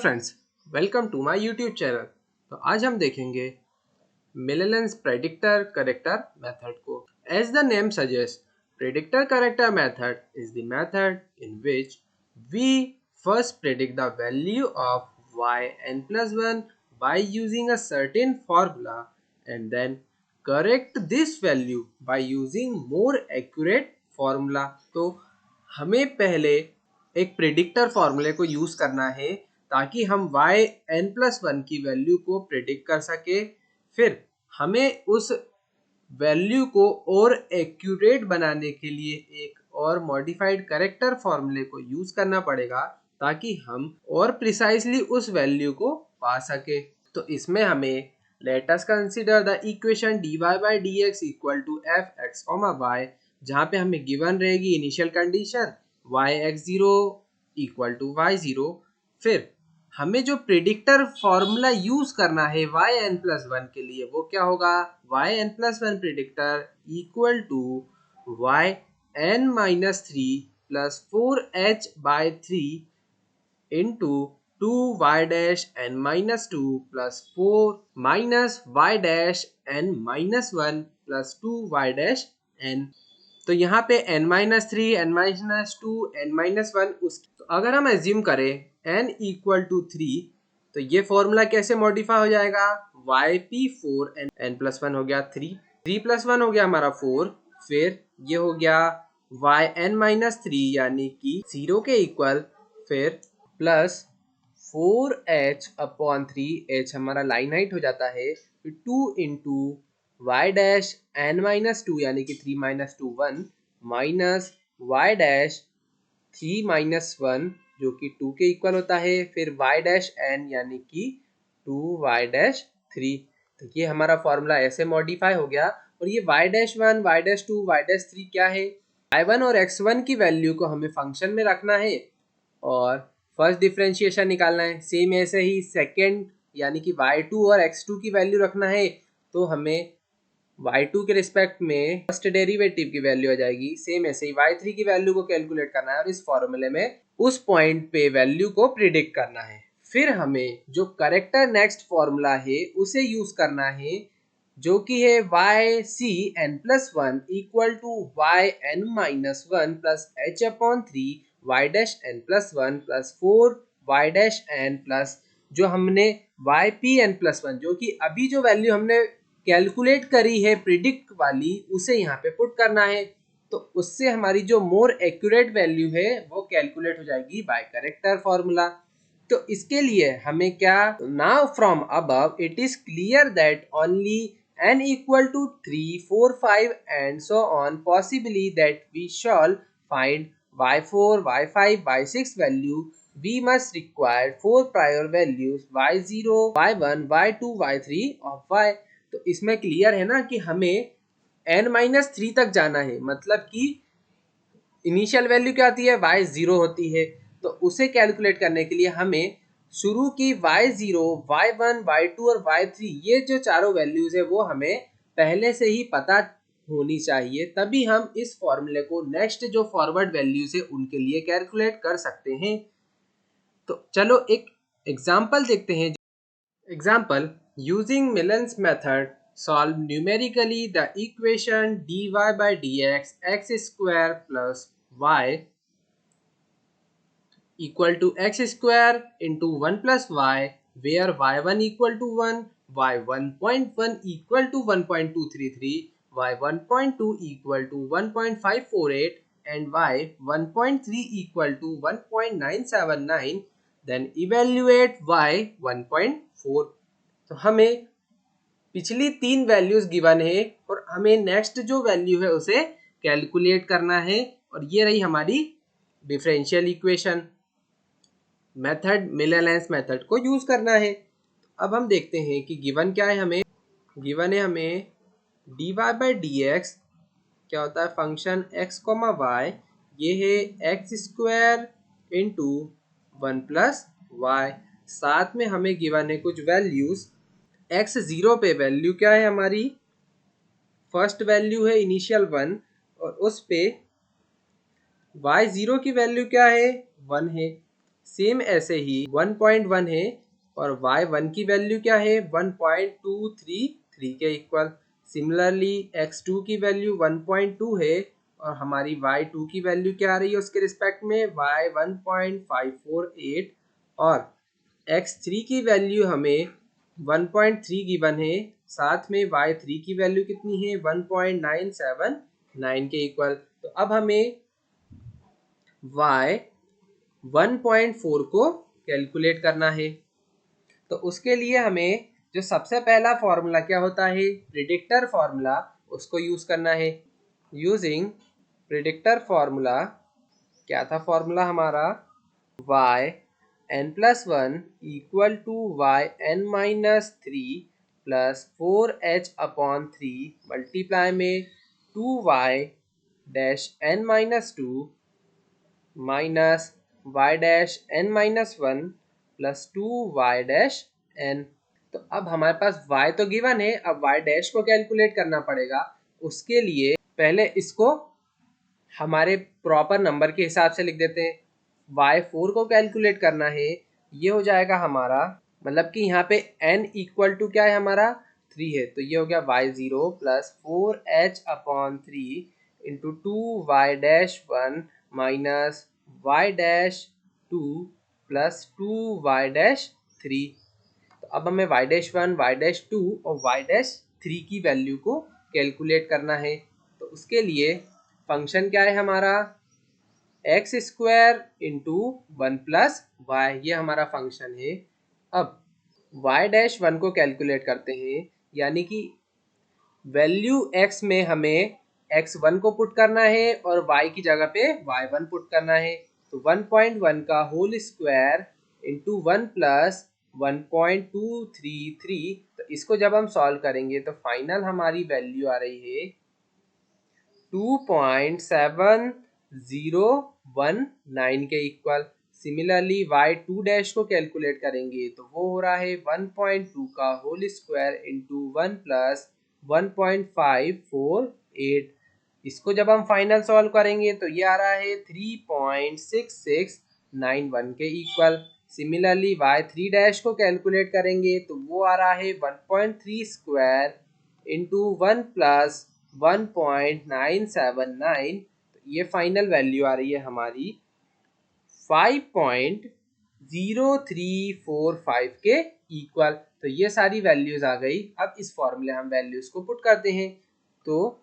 Friends, welcome to my YouTube channel. तो आज हम देखेंगे मिलेलेंस प्रेडिक्टर करेक्टर मेथड को। As the name suggest, predictor corrector method is the method in which we first predict the value of yn plus 1 by using a certain formula and then correct this value by using more accurate formula। तो हमें पहले एक predictor फॉर्मूले को use करना है ताकि हम yn+1 की वैल्यू को प्रेडिक्ट कर सके। फिर हमें उस वैल्यू को और एक्यूरेट बनाने के लिए एक और मॉडिफाइड करेक्टर फॉर्मूले को यूज करना पड़ेगा ताकि हम और प्रिसाइसली उस वैल्यू को पा सके। तो इसमें हमें let us consider the equation dy by dx equal to fx, y, जहाँ पे हमें गिवन रहेगी initial condition yx0 equal to y0। फिर हमें जो प्रेडिक्टर फॉर्मूला यूज करना है yn+1 के लिए वो क्या होगा, yn+1 predictor equal to yn-3 plus 4h/3 into 2y-n-2 plus 4 minus y-n-1 plus 2y-n। तो यहाँ पे n-3, n-2, n-1 तो अगर हम एज्यूम करें n इक्वल टू 3 तो ये फॉर्मूला कैसे मॉडिफाई हो जाएगा, yp4 n+1 हो गया 3 प्लस 1 हो गया हमारा 4, फिर ये हो गया yn-3 यानी कि 0 के इक्वल, फिर प्लस 4h/3, h हमारा लाइन हाइट हो जाता है, फिर 2 इंटू y-n-2 यानी कि 3 माइनस 2 1 माइनस y-3 माइनस 1 जो कि 2 के इक्वल होता है, फिर y-n यानी कि 2y-3। तो ये हमारा फॉर्मूला ऐसे मॉडिफाई हो गया। और ये y-1, y-2, y-3 क्या है, y1 और x1 की वैल्यू को हमें फंक्शन में रखना है और फर्स्ट डिफरेंशिएशन निकालना है। सेम ऐसे ही सेकेंड यानी कि y2 और x2 की वैल्यू रखना है, तो हमें y2 के रिस्पेक्ट में फर्स्ट डेरिवेटिव की वैल्यू आ जाएगी। सेम ऐसे ही y3 की वैल्यू को कैलकुलेट करना है और इस फॉर्मूले में उस पॉइंट पे वैल्यू को प्रिडिक्ट करना है। फिर हमें जो करेक्टर नेक्स्ट फॉर्मूला है उसे यूज करना है जो कि है ycn+1 equal to yn-1 plus h/3 y-n+1 plus 4y-n प्लस जो हमने ypn+1 जो कि अभी जो वैल्यू हमने कैलकुलेट करी है प्रिडिक्ट वाली उसे यहाँ पे पुट करना है। तो उससे हमारी जो मोर एक्यूरेट वैल्यू है वो कैलकुलेट हो जाएगी बाय करेक्टर फॉर्मूला। तो इसके लिए हमें क्या, now from above it is clear that only n equal to 3, 4, 5 and so on possibly that we shall find y4, y5, y6 value, we must require 4 prior values y0, y1, y2, y3 of y। तो इसमें clear है ना कि हमें n-3 तक जाना है, मतलब कि इनिशियल वैल्यू क्या आती है, y0 होती है। तो उसे कैलकुलेट करने के लिए हमें शुरू की y0, y1, y2 और y3 ये जो चारों वैल्यूज है वो हमें पहले से ही पता होनी चाहिए, तभी हम इस फॉर्मूले को नेक्स्ट जो फॉरवर्ड वैल्यूज है उनके लिए कैलकुलेट कर सकते हैं। तो चलो एक एग्जांपल देखते हैं। Example, using Milne's method solve numerically the equation dy by dx x square plus y equal to x square into 1 plus y where y1 equal to 1, y1.1 equal to 1.233, y1.2 equal to 1.548 and y1.3 equal to 1.979, then evaluate y1.4। तो हमें पिछली 3 values given है और हमें next जो value है उसे calculate करना है और ये रही हमारी डिफरेंशियल इक्वेशन। मेथड मिलेलेंस मेथड को यूज करना है। अब हम देखते हैं कि गिवन क्या है, हमें गिवन है हमें dy by dx क्या होता है, फंक्शन x, y, ये है x square into 1 plus y, साथ में हमें गिवन है कुछ वैल्यूज। x0 पे वैल्यू क्या है हमारी, फर्स्ट वैल्यू है इनिशियल 1 और उस पे y0 की वैल्यू क्या है, 1 है। सेम ऐसे ही 1.1 है और y1 की वैल्यू क्या है 1.233 के इक्वल। सिमिलरली x2 की वैल्यू 1.2 है और हमारी y2 की वैल्यू क्या आ रही है उसके रिस्पेक्ट में y 1.548 और x3 की वैल्यू हमें 1.3 गिवन है, साथ में y3 की वैल्यू कितनी है 1.979 के इक्वल। तो अब हमें y 1.4 को कैलकुलेट करना है। तो उसके लिए हमें जो सबसे पहला फॉर्मूला क्या होता है प्रिडिक्टर फॉर्मूला, उसको यूज करना है। यूजिंग प्रिडिक्टर फॉर्मूला, क्या था फॉर्मूला हमारा y n+1 equal to y n-3 plus 4h/3 multiply में 2y dash n-2 minus y dash n-1 plus 2y dash n। तो अब हमारे पास y तो गिवन है, अब y डैश को कैलकुलेट करना पड़ेगा। उसके लिए पहले इसको हमारे प्रॉपर नंबर के हिसाब से लिख देते हैं। y4 को कैलकुलेट करना है, ये हो जाएगा हमारा, मतलब कि यहाँ पे n इक्वल टू क्या है हमारा 3 है, तो ये हो गया y0 plus 4h/3 into 2y-1 minus y-2 plus 2y-3। तो अब हमें y-1, y-2 और y-3 की वैल्यू को कैलकुलेट करना है। तो उसके लिए फंक्शन क्या है हमारा x² इंटू 1 प्लस वाई, ये हमारा फंक्शन है। अब y-1 को कैलकुलेट करते हैं, यानी कि वैल्यू x में हमें x1 को पुट करना है और y की जगह पे y1 पुट करना है। तो 1.1 का होल स्क्वायर इंटू 1 प्लस 1.233, तो इसको जब हम सॉल्व करेंगे तो फाइनल हमारी वैल्यू आ रही है 2.7019 के इक्वल। सिमिलरली y2 डैश को कैलकुलेट करेंगे तो वो हो रहा है 1.2 का होल स्क्वायर इंटू 1 प्लस 1.548। इसको जब हम फाइनल सॉल्व करेंगे तो ये आ रहा है 3.6691 के इक्वल। सिमिलरली y3 डैश को कैलकुलेट करेंगे तो वो आ रहा है 1.3 स्क्वायर इंटू 1 प्लस 1.979, तो ये फाइनल वैल्यू आ रही है हमारी 5.0345 के इक्वल। तो ये सारी वैल्यूज आ गई। अब इस फॉर्मूले हम वैल्यूज को पुट करते हैं। तो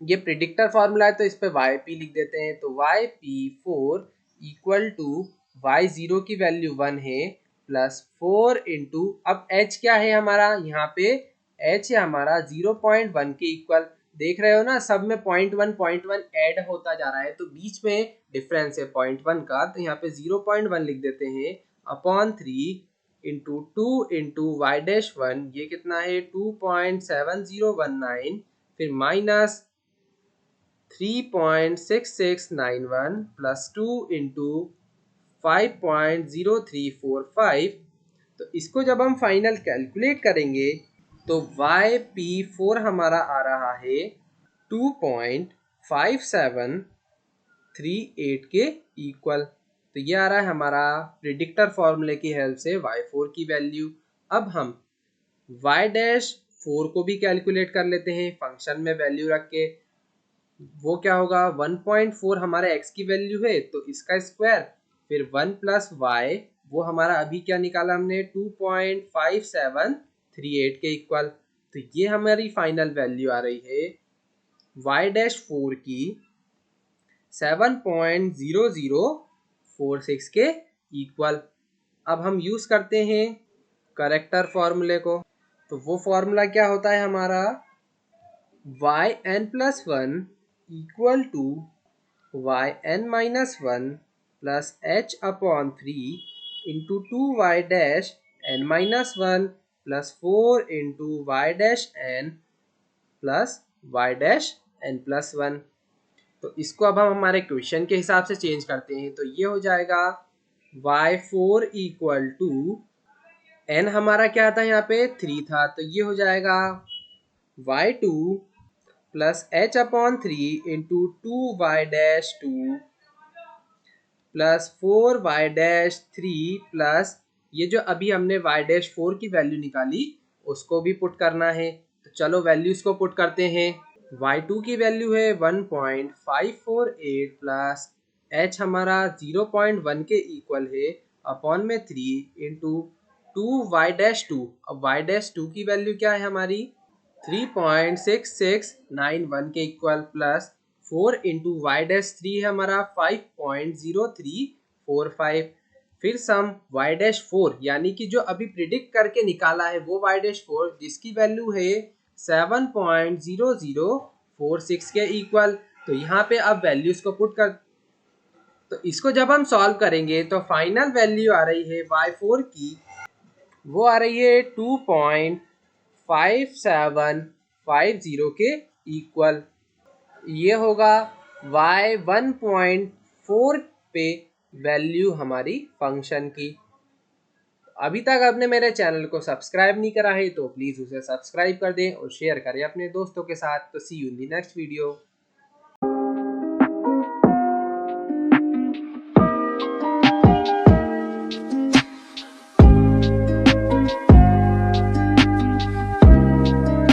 ये प्रिडिक्टर फॉर्मूला है तो इस पे yp लिख देते हैं। तो yp4 इक्वल टू y0 की वैल्यू 1 है प्लस 4 इंटू, अब h क्या है हमारा, यहाँ पे h है हमारा 0.1 के इक्वल। देख रहे हो ना, सब में 0.1 ऐड होता जा रहा है, तो बीच में डिफरेंस है 0.1 का, तो यहाँ पे 0.1 लिख देते हैं अपॉन 3 इंटू 2 इंटू y-1, ये कितना है 2.7019, फिर माइनस 3.6691 प्लस 2 इंटू 5.0345। तो इसको जब हम फाइनल कैलकुलेट करेंगे तो yp4 हमारा आ रहा है 2.5738 के इक्वल। तो ये आ रहा है हमारा प्रिडिक्टर फॉर्मूले की हेल्प से y4 की वैल्यू। अब हम y-4 को भी कैलकुलेट कर लेते हैं फंक्शन में वैल्यू रख के। वो क्या होगा 1.4 हमारे x की वैल्यू है तो इसका स्क्वायर, फिर 1 प्लस वाई, वो हमारा अभी क्या निकाला हमने 2.5738 के इक्वल। तो ये हमारी फाइनल वैल्यू आ रही है y-4 की 7.0046 के इक्वल। अब हम यूज करते हैं करेक्टर फॉर्मूले को। तो वो फॉर्मूला क्या होता है हमारा yn+1 equal to yn-1 plus h/3 into 2y-n-1 plus 4 into y-n plus y-n+1। तो इसको अब हम हमारे क्वेश्चन के हिसाब से चेंज करते हैं। तो ये हो जाएगा y4 इक्वल टू n हमारा क्या था यहाँ पे 3 था, तो ये हो जाएगा y2 plus h/3 into 2y-2 plus 4y-3 plus ये जो अभी हमने y-4 की वैल्यू निकाली उसको भी पुट करना है। तो चलो वैल्यूज को पुट करते हैं। y2 की वैल्यू है 1.548 प्लस h हमारा 0.1 के इक्वल है अपॉन में 3 इंटू 2y-2। अब y-2 की वैल्यू क्या है हमारी 3.6691 के इक्वल प्लस 4 इंटू y-3 है हमारा 5.0345। फिर सम y-4 यानी कि जो अभी प्रिडिक्ट करके निकाला है वो y-4 जिसकी वैल्यू है 7.0046 के इक्वल। तो यहाँ पे अब वैल्यूज को पुट कर, तो इसको जब हम सॉल्व करेंगे तो फाइनल वैल्यू आ रही है y4 की, वो आ रही है 2.5750 के इक्वल। ये होगा y 1.4 पे वैल्यू हमारी फंक्शन की। अभी तक आपने मेरे चैनल को सब्सक्राइब नहीं करा है तो प्लीज़ उसे सब्सक्राइब कर दें और शेयर करें अपने दोस्तों के साथ। तो see you in the next video.